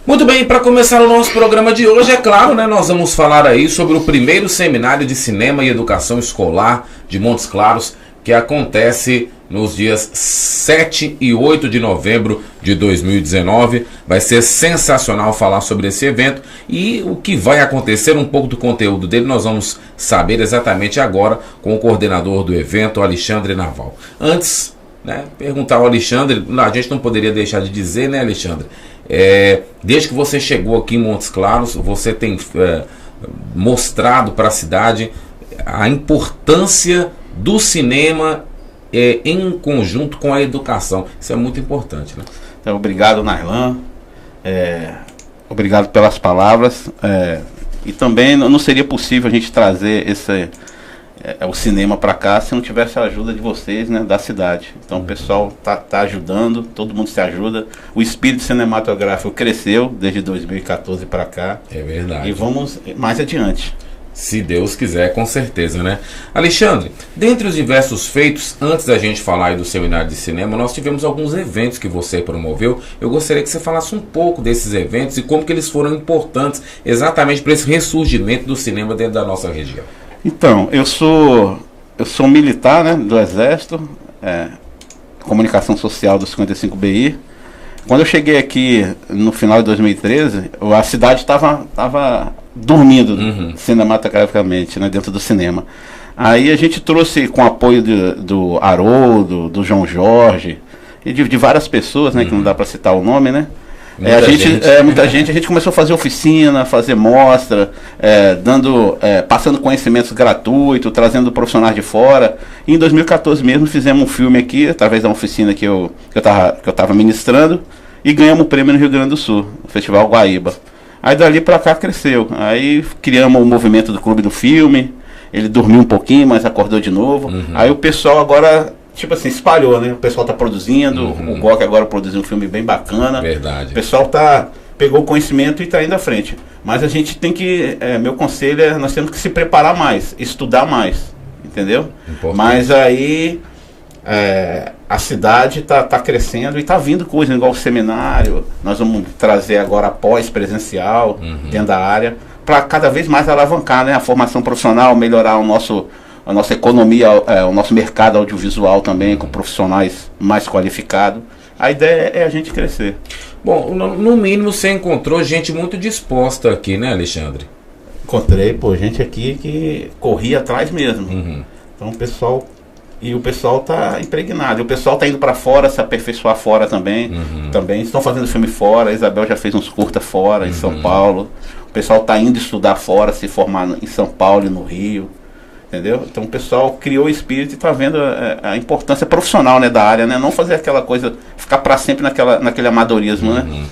Muito bem, para começar o nosso programa de hoje, é claro, né, nós vamos falar aí sobre o primeiro seminário de cinema e educação escolar de Montes Claros, que acontece nos dias 7 e 8 de novembro de 2019. Vai ser sensacional falar sobre esse evento e o que vai acontecer, um pouco do conteúdo dele, nós vamos saber exatamente agora com o coordenador do evento, Alexandre Naval. Antes, né, perguntar ao Alexandre, a gente não poderia deixar de dizer, né, Alexandre? Desde que você chegou aqui em Montes Claros, você tem mostrado para a cidade a importância do cinema em conjunto com a educação. Isso é muito importante, né? Então, obrigado, Nairlan. Obrigado pelas palavras. E também não seria possível a gente trazer o cinema para cá se não tivesse a ajuda de vocês, né, da cidade. Então o pessoal tá ajudando, todo mundo se ajuda. O espírito cinematográfico cresceu desde 2014 para cá. É verdade. E vamos mais adiante. Se Deus quiser, com certeza, né? Alexandre, dentre os diversos feitos, antes da gente falar aí do seminário de cinema, nós tivemos alguns eventos que você promoveu. Eu gostaria que você falasse um pouco desses eventos e como que eles foram importantes exatamente para esse ressurgimento do cinema dentro da nossa região. Então, eu sou militar, né, do Exército, comunicação social do 55BI. Quando eu cheguei aqui no final de 2013, a cidade estava dormindo cinematograficamente, né, dentro do cinema. Aí a gente trouxe, com apoio do Haroldo, do João Jorge e de várias pessoas, né, que não dá para citar o nome, né? Muita gente, a gente começou a fazer oficina, fazer mostra, passando conhecimentos gratuitos, trazendo profissionais de fora. E em 2014 mesmo fizemos um filme aqui, através da oficina que eu estava ministrando, e ganhamos o prêmio no Rio Grande do Sul, no Festival Guaíba. Aí dali para cá cresceu. Aí criamos o movimento do Clube do Filme, ele dormiu um pouquinho, mas acordou de novo. Aí o pessoal agora, tipo assim, espalhou, né? O pessoal tá produzindo, o GOC agora produziu um filme bem bacana. Verdade. O pessoal pegou o conhecimento e tá indo à frente. Mas a gente tem que, meu conselho é, nós temos que se preparar mais, estudar mais, entendeu? Importante. Mas aí a cidade tá crescendo e tá vindo coisa igual o seminário. Nós vamos trazer agora pós-presencial dentro da área, para cada vez mais alavancar, né, a formação profissional, melhorar a nossa economia, o nosso mercado audiovisual também, com profissionais mais qualificados. A ideia é a gente crescer. Bom, no mínimo você encontrou gente muito disposta aqui, né, Alexandre? Encontrei, gente aqui que corria atrás mesmo. Então o pessoal tá impregnado. E o pessoal tá indo para fora, se aperfeiçoar fora também. Também estão fazendo filme fora. A Isabel já fez uns curta fora, em São Paulo. O pessoal tá indo estudar fora, se formar em São Paulo e no Rio. Entendeu? Então o pessoal criou o espírito e está vendo a importância profissional, né, da área, né? Não fazer aquela coisa, ficar para sempre naquele amadorismo, né?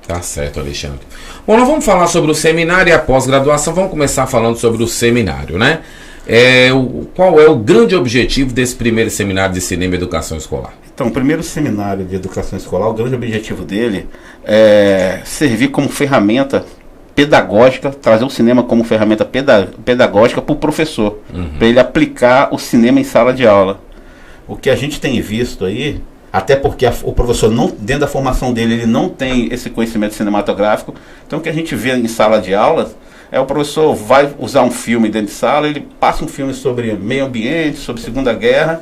Tá certo, Alexandre. Bom, nós vamos falar sobre o seminário e a pós-graduação. Vamos começar falando sobre o seminário, né? Qual é o grande objetivo desse primeiro seminário de cinema e educação escolar? Então, o primeiro seminário de educação escolar, o grande objetivo dele é servir como ferramenta pedagógica, trazer o cinema como ferramenta pedagógica para o professor, para ele aplicar o cinema em sala de aula. O que a gente tem visto aí, até porque o professor, dentro da formação dele, ele não tem esse conhecimento cinematográfico, então o que a gente vê em sala de aula o professor vai usar um filme dentro de sala, ele passa um filme sobre meio ambiente, sobre Segunda Guerra,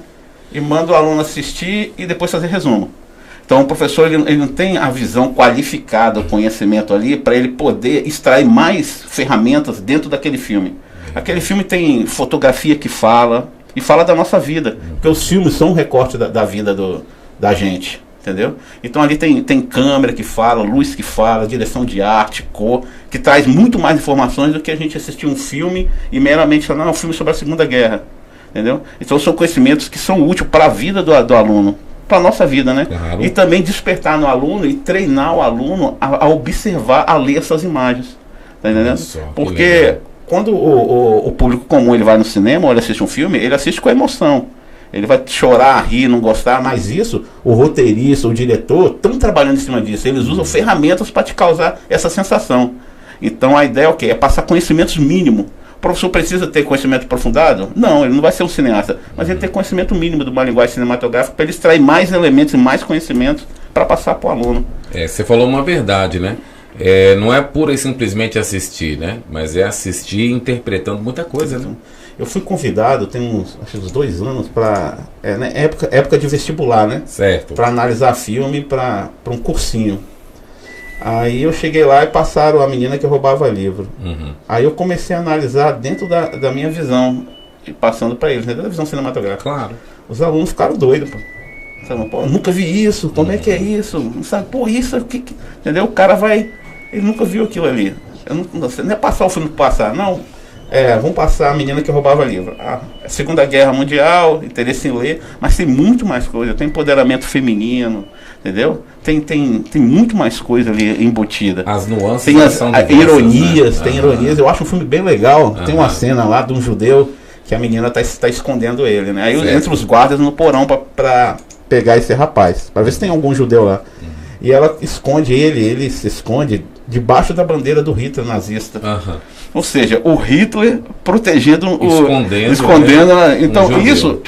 e manda o aluno assistir e depois fazer resumo. Então o professor ele não tem a visão qualificada, o conhecimento ali, para ele poder extrair mais ferramentas dentro daquele filme. Aquele filme tem fotografia que fala, e fala da nossa vida, porque os filmes são um recorte da vida da gente, entendeu? Então ali tem câmera que fala, luz que fala, direção de arte, cor, que traz muito mais informações do que a gente assistir um filme e meramente falar, não, é um filme sobre a Segunda Guerra, entendeu? Então são conhecimentos que são úteis para a vida do aluno, para a nossa vida, né? Claro. E também despertar no aluno e treinar o aluno a observar, a ler essas imagens, tá entendendo? Nossa, porque quando o público comum ele vai no cinema ou ele assiste um filme, ele assiste com emoção. Ele vai chorar, rir, não gostar, mas isso, o roteirista, o diretor, estão trabalhando em cima disso. Eles usam ferramentas para te causar essa sensação. Então a ideia é o quê? É passar conhecimentos mínimos. O professor precisa ter conhecimento aprofundado? Não, ele não vai ser um cineasta, mas ele tem conhecimento mínimo de uma linguagem cinematográfica para ele extrair mais elementos e mais conhecimentos para passar para o aluno. Você falou uma verdade, né? não é pura e simplesmente assistir, né? Mas é assistir interpretando muita coisa, né? Eu fui convidado, tem acho uns 2 anos, para né, época de vestibular, né? Certo. Para analisar filme para um cursinho. Aí eu cheguei lá e passaram a menina que roubava livro. Uhum. Aí eu comecei a analisar dentro da minha visão, e passando para eles, né, da visão cinematográfica. Claro. Os alunos ficaram doidos, pô. Pô, eu nunca vi isso, como é que é isso? Não sabe, pô, isso aqui, entendeu? O cara vai, ele nunca viu aquilo ali. Não é passar o filme por passar, não. Vamos passar a menina que roubava livro. Segunda Guerra Mundial, interesse em ler, mas tem muito mais coisa. Tem empoderamento feminino, entendeu? Tem muito mais coisa ali embutida. As nuances tem as são ironias, né? Tem ironias. Eu acho um filme bem legal. Tem uma cena lá de um judeu que a menina tá escondendo ele, né? Aí entra os guardas no porão pra pegar esse rapaz, pra ver se tem algum judeu lá. E ela esconde ele se esconde debaixo da bandeira do Hitler nazista. Ou seja, o Hitler protegendo escondendo então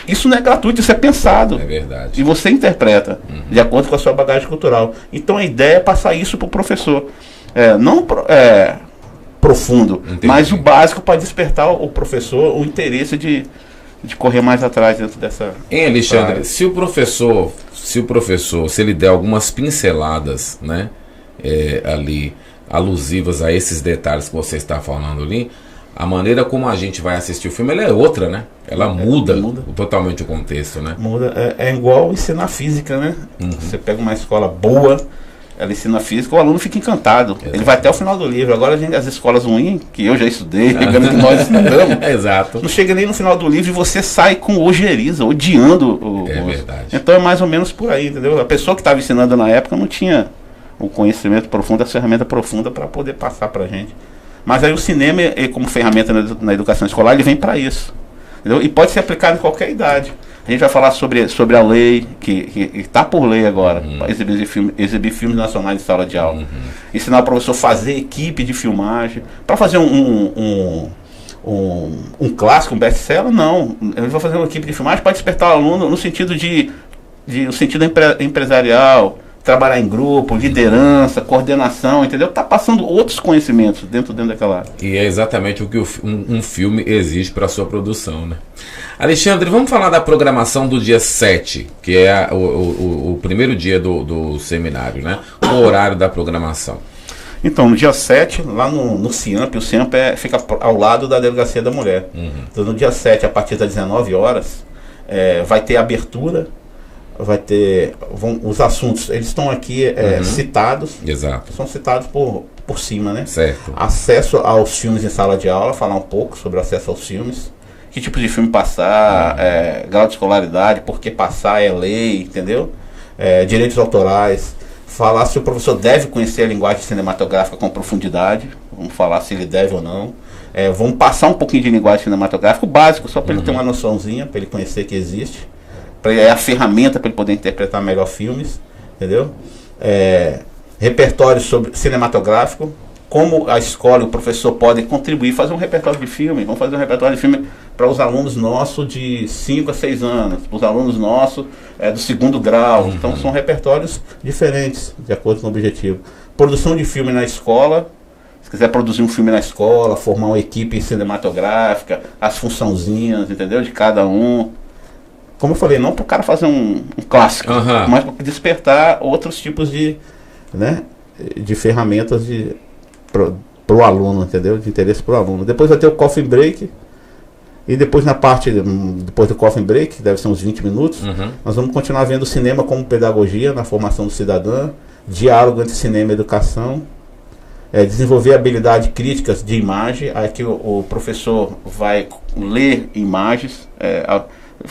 isso não é gratuito, isso é pensado. É verdade. E você interpreta de acordo com a sua bagagem cultural. Então a ideia é passar isso para o professor. Não profundo, Entendi. Mas o básico para despertar o professor o interesse de correr mais atrás dentro dessa. Hein, Alexandre, se o professor, se ele der algumas pinceladas, né, ali, alusivas a esses detalhes que você está falando ali, a maneira como a gente vai assistir o filme, ela é outra, né? Ela muda totalmente o contexto, né? Muda, é igual ensinar física, né? Você pega uma escola boa, ela ensina física, o aluno fica encantado. Exato. Ele vai até o final do livro. Agora as escolas ruins, que eu já estudei, que nós estudamos, Exato. Não chega nem no final do livro e você sai com ojeriza, odiando o verdade. Então é mais ou menos por aí, entendeu? A pessoa que estava ensinando na época não tinha o conhecimento profundo, a ferramenta profunda para poder passar para a gente. Mas aí o cinema, como ferramenta na educação escolar, ele vem para isso. Entendeu? E pode ser aplicado em qualquer idade. A gente vai falar sobre a lei, que está por lei agora, para exibir filmes nacionais em sala de aula. Ensinar o professor a fazer equipe de filmagem. Para fazer um clássico, um best-seller, não. Ele vai fazer uma equipe de filmagem para despertar o aluno no sentido o sentido empresarial, trabalhar em grupo, liderança, coordenação, entendeu? Tá passando outros conhecimentos dentro daquela área. E é exatamente o que um filme exige para a sua produção, né? Alexandre, vamos falar da programação do dia 7, que é o primeiro dia do seminário, né? O horário da programação. Então, no dia 7, lá no CIAMP, o CIAMP fica ao lado da Delegacia da Mulher. Então, no dia 7, a partir das 19 horas, vai ter abertura, os assuntos, eles estão aqui citados. Exato. São citados por cima, né? Certo. Acesso aos filmes em sala de aula, falar um pouco sobre acesso aos filmes. Que tipo de filme passar, grau de escolaridade, por que passar é lei, entendeu? Direitos autorais. Falar se o professor deve conhecer a linguagem cinematográfica com profundidade. Vamos falar se ele deve ou não. Vamos passar um pouquinho de linguagem cinematográfica, o básico, só para ele ter uma noçãozinha, para ele conhecer que existe. É a ferramenta para ele poder interpretar melhor filmes, entendeu? Repertório sobre cinematográfico, como a escola e o professor podem contribuir, fazer um repertório de filme. Vamos fazer um repertório de filme para os alunos nossos de 5 a 6 anos, para os alunos nossos do segundo grau. Então são repertórios diferentes, de acordo com o objetivo. Produção de filme na escola. Se quiser produzir um filme na escola, formar uma equipe cinematográfica, as funçãozinhas, entendeu? De cada um. Como eu falei, não para o cara fazer um clássico, mas para despertar outros tipos de ferramentas para o aluno, entendeu? De interesse para o aluno. Depois vai ter o coffee break. E depois depois do coffee break, que deve ser uns 20 minutos, nós vamos continuar vendo o cinema como pedagogia na formação do cidadão, diálogo entre cinema e educação, desenvolver habilidades críticas de imagem, aí que o professor vai ler imagens,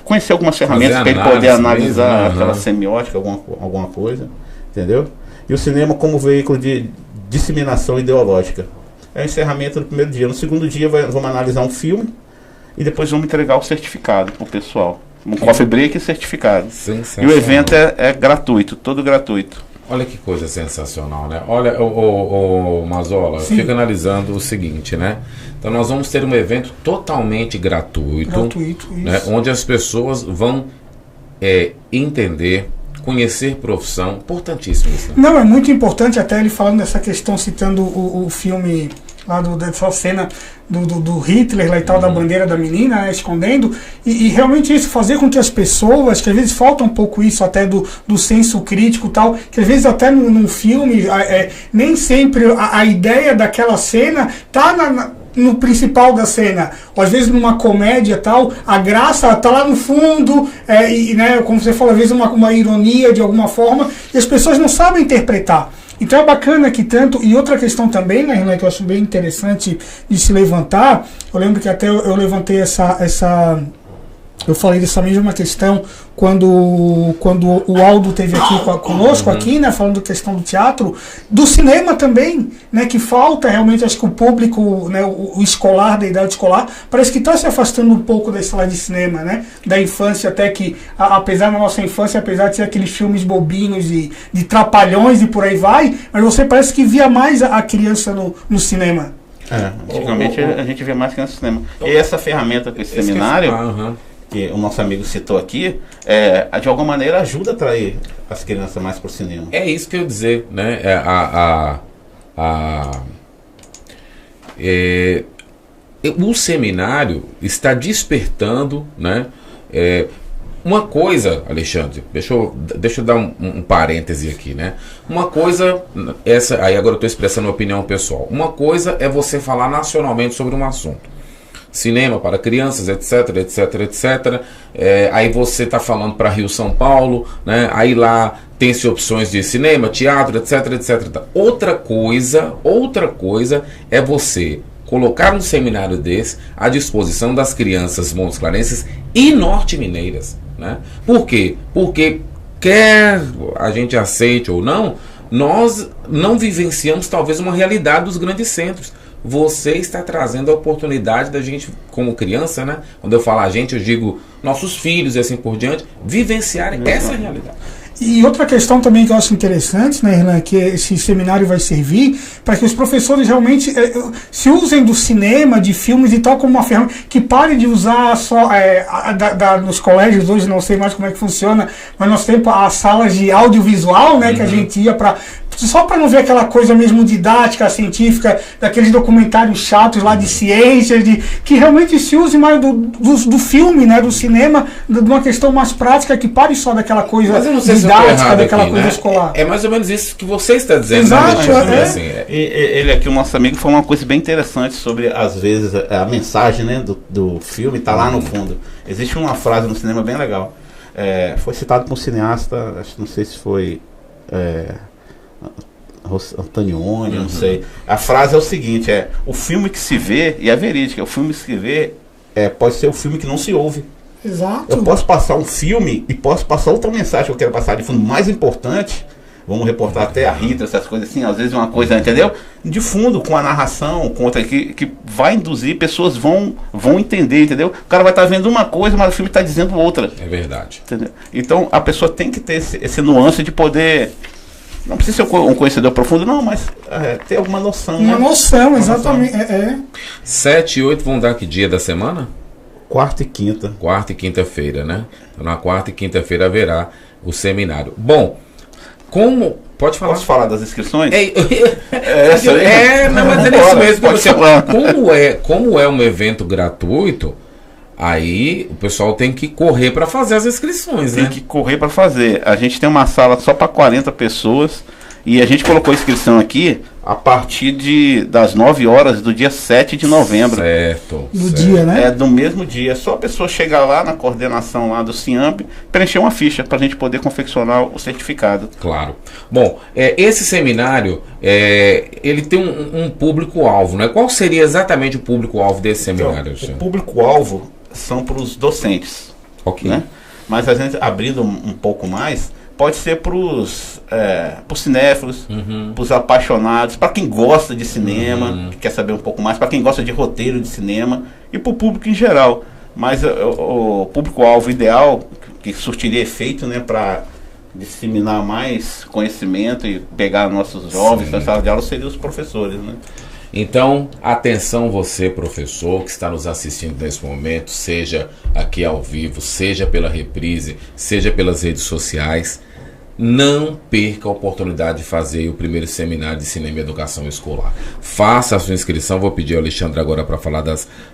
conhecer algumas ferramentas para ele poder analisar aquela semiótica, alguma coisa, entendeu? E o cinema como veículo de disseminação ideológica. É o encerramento do primeiro dia. No segundo dia vamos analisar um filme e depois vamos entregar o certificado para o pessoal. Um coffee break e certificado. E o evento é gratuito, todo gratuito. Olha que coisa sensacional, né? Olha, o Mazola, fica analisando o seguinte, né? Então nós vamos ter um evento totalmente gratuito, né? Onde as pessoas vão entender conhecer profissão, importantíssimo isso. Né? Não, é muito importante, até ele falando dessa questão, citando o filme lá dessa cena do Hitler lá e tal, da bandeira da menina, né, escondendo, e realmente isso, fazer com que as pessoas, que às vezes falta um pouco isso até do senso crítico e tal, que às vezes até num filme, nem sempre a ideia daquela cena tá no principal da cena, ou às vezes numa comédia tal, a graça tá lá no fundo, e, né, como você falou, às vezes uma ironia de alguma forma, e as pessoas não sabem interpretar. Então é bacana que tanto, e outra questão também, né, Renan, que eu acho bem interessante de se levantar, eu lembro que até eu levantei eu falei dessa mesma questão quando o Aldo esteve aqui conosco, aqui, né, falando da questão do teatro, do cinema também, né, que falta realmente, acho que o público, né, o escolar, da idade escolar, parece que está se afastando um pouco da sala de cinema, né, da infância, até que, apesar da nossa infância, apesar de ser aqueles filmes bobinhos de trapalhões e por aí vai, mas você parece que via mais a criança no cinema. Antigamente a gente via mais criança no cinema. E essa ferramenta com esse seminário, que o nosso amigo citou aqui, de alguma maneira ajuda a atrair as crianças mais para o cinema. É isso que eu ia dizer, né? O seminário está despertando, né? Uma coisa, Alexandre, deixa eu dar um parêntese aqui, né? Uma coisa, aí agora eu estou expressando a opinião pessoal. Uma coisa é você falar nacionalmente sobre um assunto. Cinema para crianças, etc, etc, etc. Aí você está falando para Rio, São Paulo, né? Aí lá tem-se opções de cinema, teatro, etc, etc. Outra coisa é você colocar um seminário desse à disposição das crianças montesclarenses e norte-mineiras, né? Por quê? Porque quer a gente aceite ou não, nós não vivenciamos talvez uma realidade dos grandes centros. Você está trazendo a oportunidade da gente, como criança, né? Quando eu falo a gente, eu digo nossos filhos e assim por diante, vivenciarem essa realidade. E outra questão também que eu acho interessante, né, Renan, que esse seminário vai servir para que os professores realmente se usem do cinema, de filmes e tal, como uma ferramenta, que pare de usar só nos colégios hoje, não sei mais como é que funciona, mas nós temos as salas de audiovisual, né, que a gente ia só para não ver aquela coisa mesmo didática, científica, daqueles documentários chatos lá de ciências, que realmente se use mais do filme, né, do cinema, de uma questão mais prática, que pare só daquela coisa didática, daquela coisa, né, escolar. É mais ou menos isso que você está dizendo. Exato, né? Assim, ele aqui, o nosso amigo, falou uma coisa bem interessante sobre, às vezes, a mensagem, né, do filme está lá no fundo. Existe uma frase no cinema bem legal. Foi citado por um cineasta, não sei se foi Antonioni, não sei. A frase é o seguinte: o filme que se vê, e é verídica, o filme que se vê pode ser o filme que não se ouve. Exato. Eu posso passar um filme e posso passar outra mensagem que eu quero passar de fundo mais importante. Vamos reportar até a Rita, essas coisas assim, às vezes uma coisa, entendeu? De fundo, com a narração, com outra que vai induzir, pessoas vão entender, entendeu? O cara vai estar vendo uma coisa, mas o filme está dizendo outra. É verdade. Entendeu? Então a pessoa tem que ter esse nuance de poder. Não precisa ser um conhecedor profundo, não, mas ter alguma noção. Uma noção, exatamente. 7 e 8 vão dar que dia da semana? Quarta e quinta. Quarta e quinta-feira, né? Então, na quarta e quinta-feira haverá o seminário. Bom, como... Pode falar. Posso falar das inscrições? Não, mas é isso mesmo. Como é um evento gratuito, aí o pessoal tem que correr para fazer as inscrições, né? Tem que correr para fazer. A gente tem uma sala só para 40 pessoas e a gente colocou a inscrição aqui a partir das 9 horas do dia 7 de novembro. Certo. Do dia, né? Do mesmo dia. Só a pessoa chegar lá na coordenação lá do CIAMP, preencher uma ficha para a gente poder confeccionar o certificado. Claro. Bom, esse seminário, ele tem um público-alvo, né? Qual seria exatamente o público-alvo desse seminário? Então, o público-alvo são para os docentes. Ok. Né? Mas a gente abrindo um pouco mais, pode ser para os cinéfilos, para os apaixonados, para quem gosta de cinema, que quer saber um pouco mais, para quem gosta de roteiro de cinema e para o público em geral. Mas o público-alvo ideal, que surtiria efeito, né, para disseminar mais conhecimento e pegar nossos jovens na sala de aula, seriam os professores, né? Então, atenção você, professor, que está nos assistindo nesse momento, seja aqui ao vivo, seja pela reprise, seja pelas redes sociais. não perca a oportunidade de fazer o primeiro seminário de cinema e educação escolar. Faça a sua inscrição. Vou pedir ao Alexandre agora para falar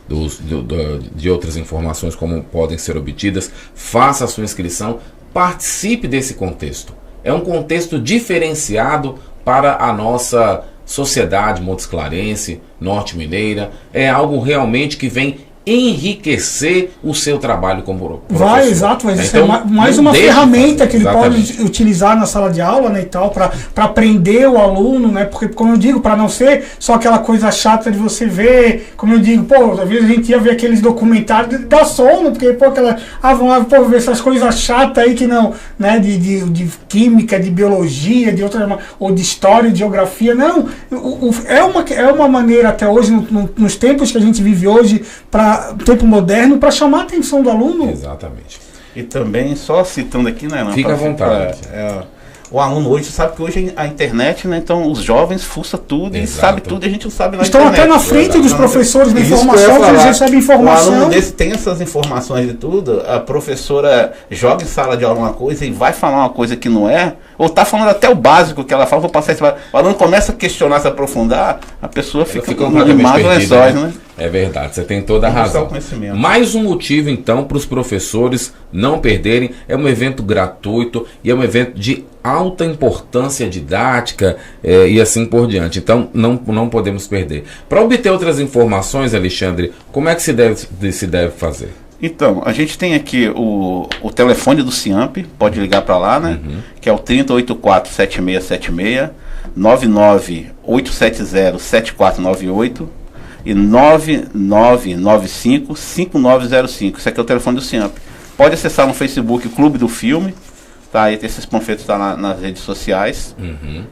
de outras informações como podem ser obtidas. Faça a sua inscrição. Participe desse contexto. É um contexto diferenciado para a nossa sociedade montesclarense, norte-mineira. É algo realmente que vem enriquecer o seu trabalho como professor. Vai, exato, mas isso então, é mais uma ferramenta que ele exatamente. pode utilizar na sala de aula, né, e tal, para aprender o aluno, né, porque, como eu digo, para não ser só aquela coisa chata de você ver, como eu digo, pô, às vezes a gente ia ver aqueles documentários dá sono, porque, pô, vamos lá, pô, ver essas coisas chatas aí que não, né, de química, de biologia, de outra, ou de história, de geografia, não, é uma maneira até hoje, nos tempos que a gente vive hoje, para tempo moderno, para chamar a atenção do aluno. Exatamente. E também, só citando aqui, né? Fica à vontade. O aluno hoje sabe que hoje a internet, né? Então os jovens fuçam tudo. Exato. E sabe tudo e a gente não sabe na Estão internet. até na frente dos professores da informação, que eles recebem informação. O aluno desse tem essas informações de tudo, a professora joga em sala de aula uma coisa e vai falar uma coisa que não é, ou tá falando até o básico que ela fala, vou passar esse. O aluno começa a questionar, se aprofundar, a pessoa fica completamente perdida, né? É verdade, você tem toda a razão. Mais um motivo, então, para os professores não perderem. É um evento gratuito e é um evento de alta importância didática e assim por diante. Então, não podemos perder. Para obter outras informações, Alexandre, como é que se deve fazer? Então, a gente tem aqui o telefone do CIAMP, pode ligar para lá, né? Que é o 3084-7676, 99870-7498 e 9995-5905. Esse aqui é o telefone do CIAMP. Pode acessar no Facebook Clube do Filme, tá? E esses panfletos estão nas redes sociais,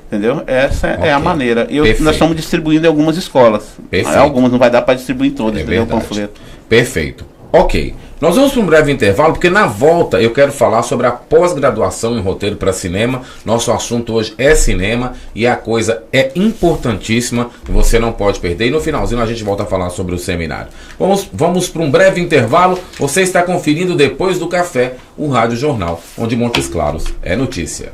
entendeu? Essa é a maneira. E nós estamos distribuindo em algumas escolas. Algumas não vai dar para distribuir em todas, entendeu? O panfleto. Perfeito. Ok, nós vamos para um breve intervalo, porque na volta eu quero falar sobre a pós-graduação em roteiro para cinema. Nosso assunto hoje é cinema e a coisa é importantíssima, você não pode perder. E no finalzinho a gente volta a falar sobre o seminário. Vamos para um breve intervalo. Você está conferindo Depois do Café, o Rádio Jornal, onde Montes Claros é notícia.